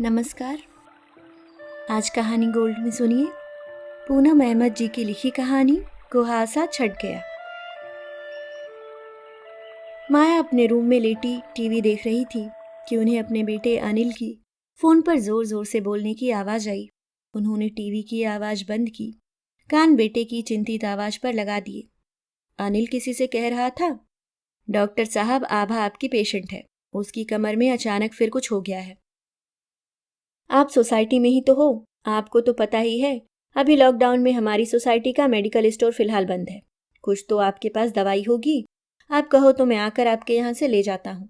नमस्कार। आज कहानी गोल्ड में सुनिए पूनम अहमद जी की लिखी कहानी कुहासा छट गया। माया अपने रूम में लेटी टीवी देख रही थी कि उन्हें अपने बेटे अनिल की फोन पर जोर जोर से बोलने की आवाज आई। उन्होंने टीवी की आवाज बंद की, कान बेटे की चिंतित आवाज पर लगा दिए। अनिल किसी से कह रहा था, डॉक्टर साहब, आभा आपकी पेशेंट है, उसकी कमर में अचानक फिर कुछ हो गया है। आप सोसाइटी में ही तो हो, आपको तो पता ही है। अभी लॉकडाउन में हमारी सोसाइटी का मेडिकल स्टोर फिलहाल बंद है। कुछ तो आपके पास दवाई होगी, आप कहो तो मैं आकर आपके यहाँ से ले जाता हूँ।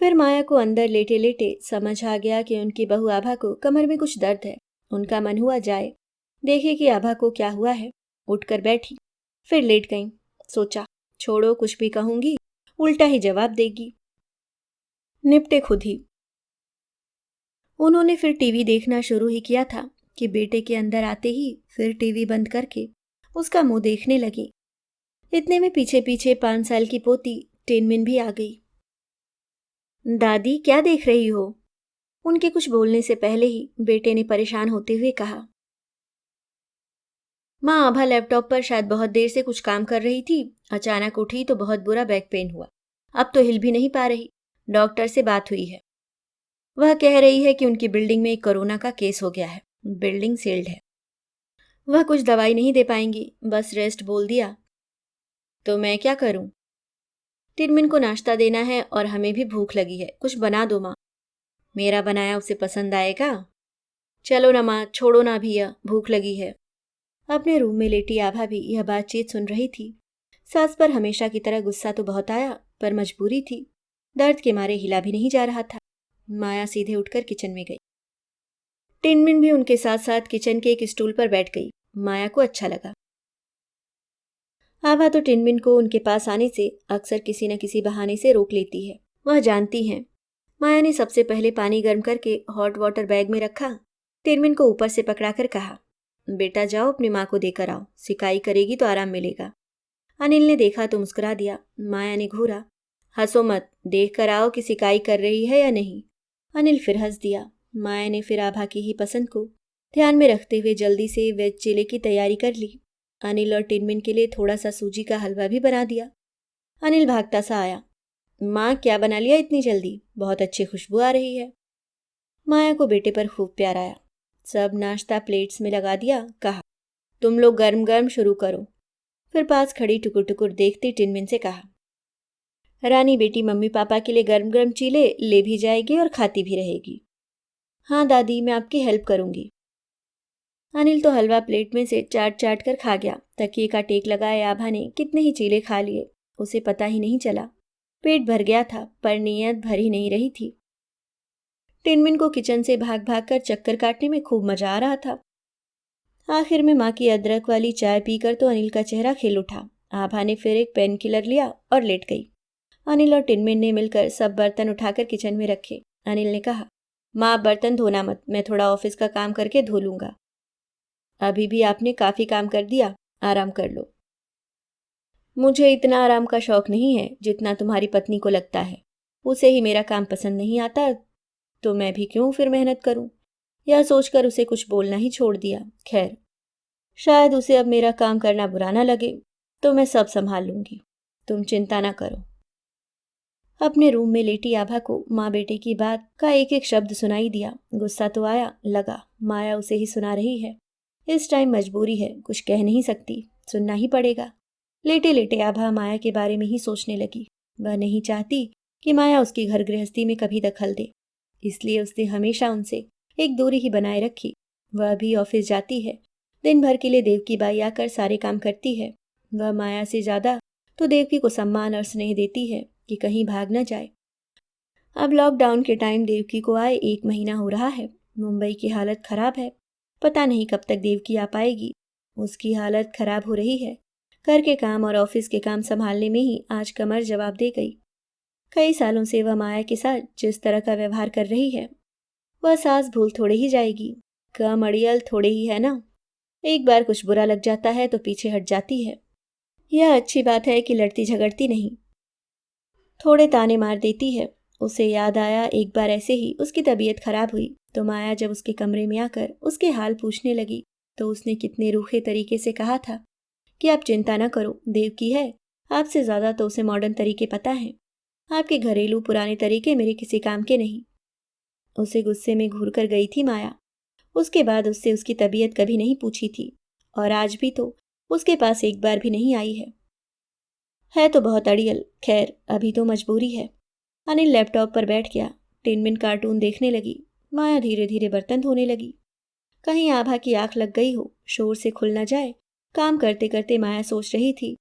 फिर माया को अंदर लेटे लेटे समझ आ गया कि उनकी बहू आभा को कमर में कुछ दर्द है। उनका मन हुआ जाए, देखे कि आभा को क्या हुआ है। उठकर बैठी, फिर लेट गई। सोचा, छोड़ो, कुछ भी कहूंगी उल्टा ही जवाब देगी, निपटे खुद ही। उन्होंने फिर टीवी देखना शुरू ही किया था कि बेटे के अंदर आते ही फिर टीवी बंद करके उसका मुंह देखने लगी। इतने में पीछे पीछे 5 साल की पोती टिनमिन भी आ गई। दादी, क्या देख रही हो? उनके कुछ बोलने से पहले ही बेटे ने परेशान होते हुए कहा। माँ आभा लैपटॉप पर शायद बहुत देर से कुछ काम कर रही थी, अचानक उठी तो बहुत बुरा बैक पेन हुआ। अब तो हिल भी नहीं पा रही। डॉक्टर से बात हुई है, वह कह रही है कि उनकी बिल्डिंग में एक कोरोना का केस हो गया है। बिल्डिंग सील्ड है, वह कुछ दवाई नहीं दे पाएंगी, बस रेस्ट बोल दिया। तो मैं क्या करूं? टिनमिन को नाश्ता देना है और हमें भी भूख लगी है, कुछ बना दो माँ। मेरा बनाया उसे पसंद आएगा? चलो ना माँ, छोड़ो ना भैया, भूख लगी है। अपने रूम में लेटी आभा भी यह बातचीत सुन रही थी। सास पर हमेशा की तरह गुस्सा तो बहुत आया, पर मजबूरी थी। दर्द के मारे हिला भी नहीं जा रहा था। माया सीधे उठकर किचन में गई। टिनमिन भी उनके साथ साथ किचन के एक स्टूल पर बैठ गई। माया को अच्छा लगा। आभा तो टिनमिन को उनके पास आने से अक्सर किसी न किसी बहाने से रोक लेती है, वह जानती हैं। माया ने सबसे पहले पानी गर्म करके हॉट वाटर बैग में रखा। टिनमिन को ऊपर से पकड़ाकर कहा, बेटा जाओ अपनी माँ को देकर आओ, सिकाई करेगी तो आराम मिलेगा। अनिल ने देखा तो मुस्कुरा दिया। माया ने घूरा, हंसो मत, देख कर आओ कि सिकाई कर रही है या नहीं। अनिल फिर हंस दिया। माया ने फिर आभा की ही पसंद को ध्यान में रखते हुए जल्दी से वेज चिले की तैयारी कर ली। अनिल और टिनमिन के लिए थोड़ा सा सूजी का हलवा भी बना दिया। अनिल भागता सा आया, माँ क्या बना लिया इतनी जल्दी, बहुत अच्छी खुशबू आ रही है। माया को बेटे पर खूब प्यार आया। सब नाश्ता प्लेट्स में लगा दिया। कहा, तुम लोग गर्म गर्म शुरू करो। फिर पास खड़ी टुकुर टुकुर देखती टिनमिन से कहा, रानी बेटी मम्मी पापा के लिए गर्म गर्म चीले ले भी जाएगी और खाती भी रहेगी। हाँ दादी, मैं आपकी हेल्प करूंगी। अनिल तो हलवा प्लेट में से चाट चाट कर खा गया। तकिए का टेक लगाए आभा ने कितने ही चीले खा लिए, उसे पता ही नहीं चला। पेट भर गया था पर नीयत भर ही नहीं रही थी। टिनमिन को किचन से भाग भाग कर चक्कर काटने में खूब मजा आ रहा था। आखिर में माँ की अदरक वाली चाय पीकर तो अनिल का चेहरा खिल उठा। आभा ने फिर एक पेन किलर लिया और लेट गई। अनिल और टिनमिन ने मिलकर सब बर्तन उठाकर किचन में रखे। अनिल ने कहा, माँ बर्तन धोना मत, मैं थोड़ा ऑफिस का काम करके धो लूंगा। अभी भी आपने काफी काम कर दिया, आराम कर लो। मुझे इतना आराम का शौक नहीं है जितना तुम्हारी पत्नी को लगता है। उसे ही मेरा काम पसंद नहीं आता तो मैं भी क्यों फिर मेहनत करूं। यह सोचकर उसे कुछ बोलना ही छोड़ दिया। खैर, शायद उसे अब मेरा काम करना बुरा ना लगे, तो मैं सब संभाल लूंगी, तुम चिंता ना करो। अपने रूम में लेटी आभा को माँ बेटे की बात का एक एक शब्द सुनाई दिया। गुस्सा तो आया, लगा माया उसे ही सुना रही है। इस टाइम मजबूरी है, कुछ कह नहीं सकती, सुनना ही पड़ेगा। लेटे लेटे आभा माया के बारे में ही सोचने लगी। वह नहीं चाहती कि माया उसकी घर गृहस्थी में कभी दखल दे, इसलिए उसने हमेशा उनसे एक दूरी ही बनाए रखी। वह भी ऑफिस जाती है, दिन भर के लिए देवकी बाई आकर सारे काम करती है। वह माया से ज्यादा तो देवकी को सम्मान और स्नेह देती है कि कहीं भाग न जाए। अब लॉकडाउन के टाइम देवकी को आए 1 महीना हो रहा है। मुंबई की हालत खराब है, पता नहीं कब तक देवकी आ पाएगी। उसकी हालत खराब हो रही है। घर के काम और ऑफिस के काम संभालने में ही आज कमर जवाब दे गई। कई सालों से वह माया के साथ जिस तरह का व्यवहार कर रही है, वह सास भूल थोड़े ही जाएगी। कम अड़ियल थोड़े ही है ना। एक बार कुछ बुरा लग जाता है तो पीछे हट जाती है। यह अच्छी बात है कि लड़ती झगड़ती नहीं, थोड़े ताने मार देती है। उसे याद आया एक बार ऐसे ही उसकी तबीयत खराब हुई तो माया जब उसके कमरे में आकर उसके हाल पूछने लगी तो उसने कितने रूखे तरीके से कहा था कि आप चिंता न करो, देव की है, आपसे ज़्यादा तो उसे मॉडर्न तरीके पता हैं। आपके घरेलू पुराने तरीके मेरे किसी काम के नहीं। उसे गुस्से में घूर कर गई थी माया। उसके बाद उससे उसकी तबीयत कभी नहीं पूछी थी और आज भी तो उसके पास एक बार भी नहीं आई है तो बहुत अड़ियल, खैर अभी तो मजबूरी है। अनिल लैपटॉप पर बैठ गया। टिनमिन कार्टून देखने लगी। माया धीरे धीरे बर्तन धोने लगी। कहीं आभा की आंख लग गई हो, शोर से खुल न जाए। काम करते करते माया सोच रही थी,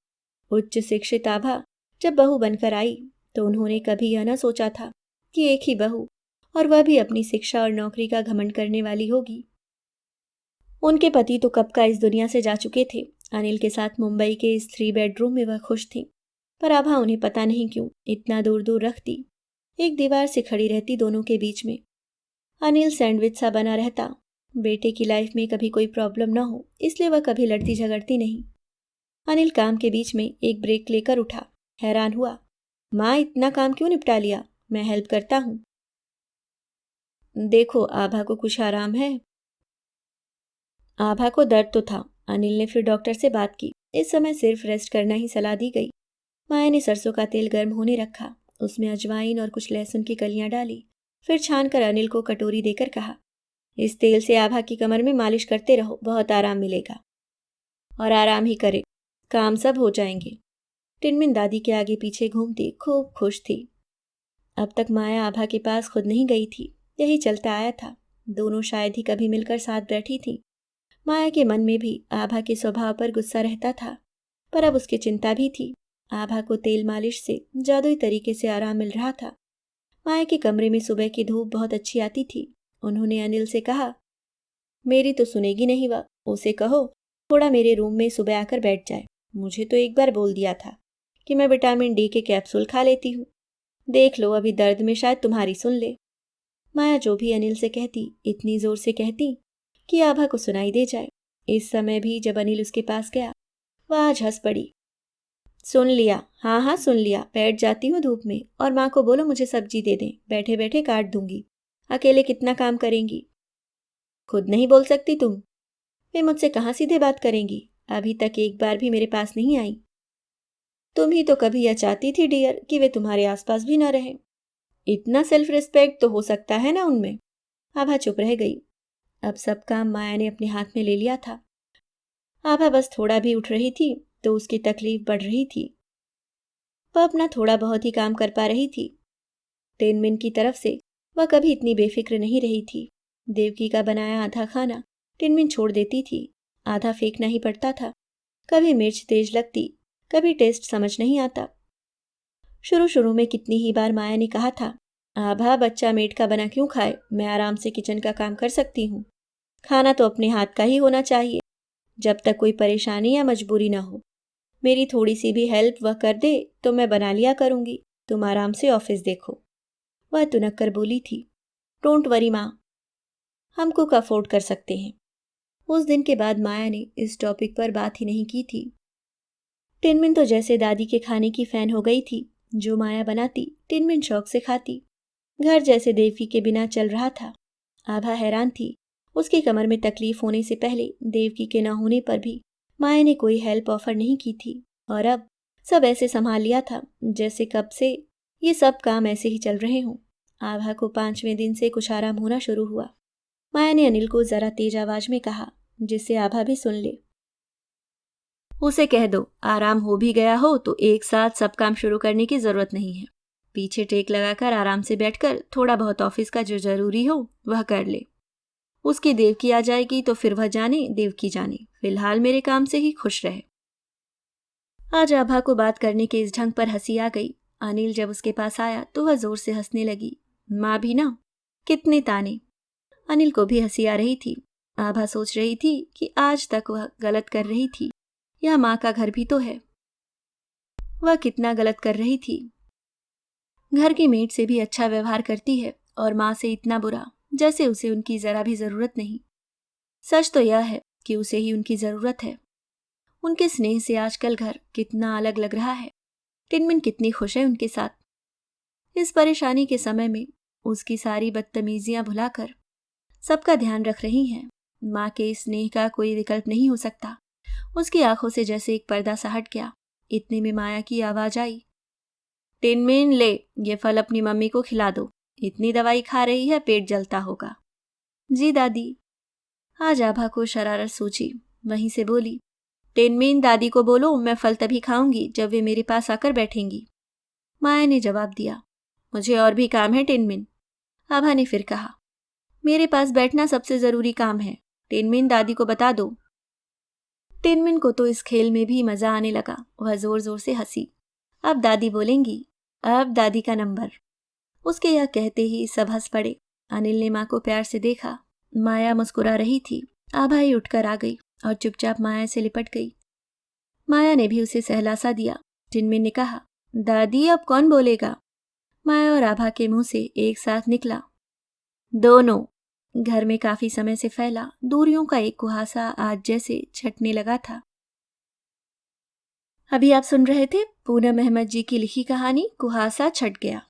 उच्च शिक्षित आभा जब बहू बनकर आई तो उन्होंने कभी यह न सोचा था कि एक ही बहू और वह भी अपनी शिक्षा और नौकरी का घमंड करने वाली होगी। उनके पति तो कब का इस दुनिया से जा चुके थे। अनिल के साथ मुंबई के इस 3 बेडरूम में वह खुश थी, पर आभा उन्हें पता नहीं क्यों इतना दूर दूर रखती, एक दीवार से खड़ी रहती दोनों के बीच में। अनिल सैंडविच सा बना रहता। बेटे की लाइफ में कभी कोई प्रॉब्लम ना हो इसलिए वह कभी लड़ती झगड़ती नहीं। अनिल काम के बीच में एक ब्रेक लेकर उठा। हैरान हुआ, माँ इतना काम क्यों निपटा लिया, मैं हेल्प करता हूँ। देखो आभा को कुछ आराम है। आभा को दर्द तो था। अनिल ने फिर डॉक्टर से बात की। इस समय सिर्फ रेस्ट करना ही सलाह दी गई। माया ने सरसों का तेल गर्म होने रखा, उसमें अजवाइन और कुछ लहसुन की कलियां डाली, फिर छानकर अनिल को कटोरी देकर कहा, इस तेल से आभा की कमर में मालिश करते रहो, बहुत आराम मिलेगा। और आराम ही करे, काम सब हो जाएंगे। टिनमिन दादी के आगे पीछे घूमती खूब खुश थी। अब तक माया आभा के पास खुद नहीं गई थी, यही चलता आया था। दोनों शायद ही कभी मिलकर साथ बैठी थी। माया के मन में भी आभा के स्वभाव पर गुस्सा रहता था, पर अब उसकी चिंता भी थी। आभा को तेल मालिश से जादुई तरीके से आराम मिल रहा था। माया के कमरे में सुबह की धूप बहुत अच्छी आती थी। उन्होंने अनिल से कहा, मेरी तो सुनेगी नहीं वह, उसे कहो थोड़ा मेरे रूम में सुबह आकर बैठ जाए। मुझे तो एक बार बोल दिया था कि मैं विटामिन डी के कैप्सूल खा लेती हूँ। देख लो अभी दर्द में शायद तुम्हारी सुन ले। माया जो भी अनिल से कहती इतनी जोर से कहती कि आभा को सुनाई दे जाए। इस समय भी जब अनिल उसके पास गया वह आज हंस पड़ी। सुन लिया, हाँ हाँ सुन लिया, बैठ जाती हूँ धूप में और माँ को बोलो मुझे सब्जी दे दें, बैठे बैठे काट दूंगी। अकेले कितना काम करेंगी, खुद नहीं बोल सकती तुम? वे मुझसे कहाँ सीधे बात करेंगी, अभी तक एक बार भी मेरे पास नहीं आई। तुम ही तो कभी यह चाहती थी डियर कि वे तुम्हारे आसपास भी ना रहें। इतना सेल्फ रिस्पेक्ट तो हो सकता है ना उनमें। आभा चुप रह गई। अब सब काम माया ने अपने हाथ में ले लिया था। आभा बस थोड़ा भी उठ रही थी तो उसकी तकलीफ बढ़ रही थी। वह अपना थोड़ा बहुत ही काम कर पा रही थी। टेनमिन की तरफ से वह कभी इतनी बेफिक्र नहीं रही थी। देवकी का बनाया आधा खाना टिनमिन छोड़ देती थी, आधा फेंकना ही पड़ता था। कभी मिर्च तेज लगती, कभी टेस्ट समझ नहीं आता। शुरू शुरू में कितनी ही बार माया ने कहा था, आभा बच्चा मेड का बना क्यों खाए, मैं आराम से किचन का काम कर सकती हूँ। खाना तो अपने हाथ का ही होना चाहिए, जब तक कोई परेशानी या मजबूरी ना हो। मेरी थोड़ी सी भी हेल्प वह कर दे तो मैं बना लिया करूँगी, तुम आराम से ऑफिस देखो। वह तुनक कर बोली थी, डोंट वरी माँ, हम कुक अफोर्ड कर सकते हैं। उस दिन के बाद माया ने इस टॉपिक पर बात ही नहीं की थी। टिनमिन तो जैसे दादी के खाने की फैन हो गई थी। जो माया बनाती टिनमिन शौक से खाती। घर जैसे देवकी के बिना चल रहा था। आभा हैरान थी। उसकी कमर में तकलीफ होने से पहले देवकी के न होने पर भी माया ने कोई हेल्प ऑफर नहीं की थी और अब सब ऐसे संभाल लिया था जैसे कब से ये सब काम ऐसे ही चल रहे हों। आभा को 5वें दिन से कुछ आराम होना शुरू हुआ। माया ने अनिल को जरा तेज आवाज में कहा, जिससे आभा भी सुन ले। उसे कह दो आराम हो भी गया हो तो एक साथ सब काम शुरू करने की जरूरत नहीं है। पीछे टेक लगाकर आराम से बैठकर थोड़ा बहुत ऑफिस का जो जरूरी हो वह कर ले। उसकी देवकी आ जाएगी तो फिर वह जाने देवकी जाने, फिलहाल मेरे काम से ही खुश रहे। आज आभा को बात करने के इस ढंग पर हंसी आ गई। अनिल जब उसके पास आया तो वह जोर से हंसने लगी। माँ भी ना, कितने ताने। अनिल को भी हंसी आ रही थी। आभा सोच रही थी कि आज तक वह गलत कर रही थी, यह माँ का घर भी तो है। वह कितना गलत कर रही थी। घर की मेड से भी अच्छा व्यवहार करती है और माँ से इतना बुरा, जैसे उसे उनकी जरा भी जरूरत नहीं। सच तो यह है कि उसे ही उनकी जरूरत है। उनके स्नेह से आजकल घर कितना अलग लग रहा है। टिनमिन कितनी खुश है उनके साथ। इस परेशानी के समय में उसकी सारी बदतमीजियां भुलाकर सबका ध्यान रख रही हैं। माँ के स्नेह का कोई विकल्प नहीं हो सकता। उसकी आंखों से जैसे एक पर्दा सा हट गया। इतने में माया की आवाज आई, टिनमिन ले, ये फल अपनी मम्मी को खिला दो, इतनी दवाई खा रही है, पेट जलता होगा। जी दादी। आज आभा को शरारत सूझी, वहीं से बोली, टिनमिन दादी को बोलो मैं फल तभी खाऊंगी जब वे मेरे पास आकर बैठेंगी। माया ने जवाब दिया, मुझे और भी काम है टिनमिन। आभा ने फिर कहा, मेरे पास बैठना सबसे जरूरी काम है, टिनमिन दादी को बता दो। टिनमिन को तो इस खेल में भी मजा आने लगा। वह जोर जोर से हंसी। अब दादी बोलेंगी, अब दादी का नंबर। उसके यह कहते ही सब हंस पड़े। अनिल ने माँ को प्यार से देखा। माया मुस्कुरा रही थी। आभा ही उठकर आ गई और चुपचाप माया से लिपट गई। माया ने भी उसे सहलासा दिया। टिनमिन ने कहा, दादी अब कौन बोलेगा? माया और आभा के मुंह से एक साथ निकला, दोनों। घर में काफी समय से फैला दूरियों का एक कुहासा आज जैसे छटने लगा था। अभी आप सुन रहे थे पूनम अहमद जी की लिखी कहानी कुहासा छट गया।